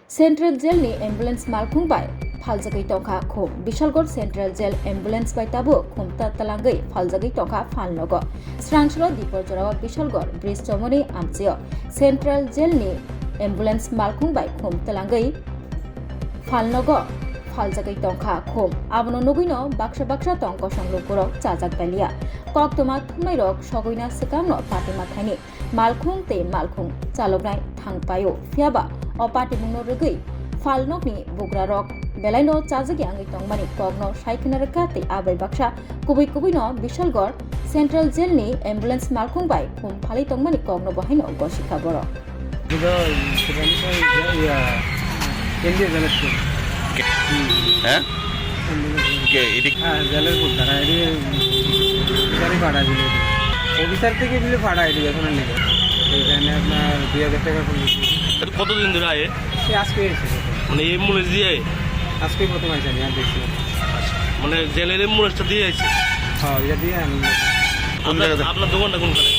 Central Jail ni ambulance malkhung bai phaljagai tongkha khum Bishalgor Central Jail ambulance bai tabu khum ta talangai phaljagai tongkha phalnogo Srangslo Diporjora Bishalgor bridge chomoni amchio Central Jail ni ambulance malkhung bai khum talangai phalnogo phaljagai tongkha khum abono nugino baksa tongko songlupurok chajak balia koktoma thumnai rok sogoina sikangno patima thaini malkhung te malkhung chaloknai thangpayo fiaba opati mungno rugui falnokni bugra rok belaino chajagi angai tongmani kokno saikhinarka te abai baksa kubui no Bishalgor Central Jail ni ambulance malkhung bai khum phali tongmani kokno bahaino goshika boro হ্যাঁ কে এটি জেলের তারা ভাড়া দিল officer থেকে দিলে ভাড়া এটি এখন নিল এখানে আপনার 2000 টাকা করে এটা কতদিন ধরে আয়ে সে আজকে এসেছে মানে এমবুলেন্স দিয়ে আজকে প্রথম আইসা আমি দেখছি মানে জেলের এমবুলেন্সটা দিয়ে আছে হ্যাঁ এটা দিয়ে আমি আপনার দোকানটা কোনখানে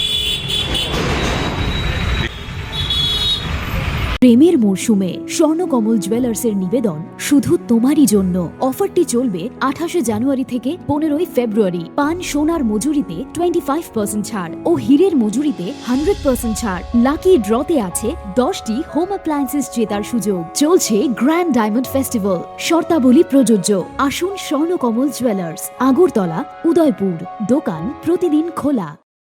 প্রেমের মরশুমে স্বর্ণকমল জুয়েলার্সের নিবেদন শুধু তোমারই জন্য। অফারটি চলবে 28 জানুয়ারি থেকে 15 ফেব্রুয়ারি। পান সোনার মজুরিতে 25% ছাড় ও হীরের মজুরিতে 100% ছাড়। লাকি ড্রতে আছে 10টি হোম অ্যাপ্লায়েন্সেস জেতার সুযোগ। চলছে গ্র্যান্ড ডায়মন্ড ফেস্টিভ্যাল। শর্তাবলী প্রযোজ্য। আসুন স্বর্ণকমল জুয়েলার্স, আগরতলা, উদয়পুর। দোকান প্রতিদিন খোলা।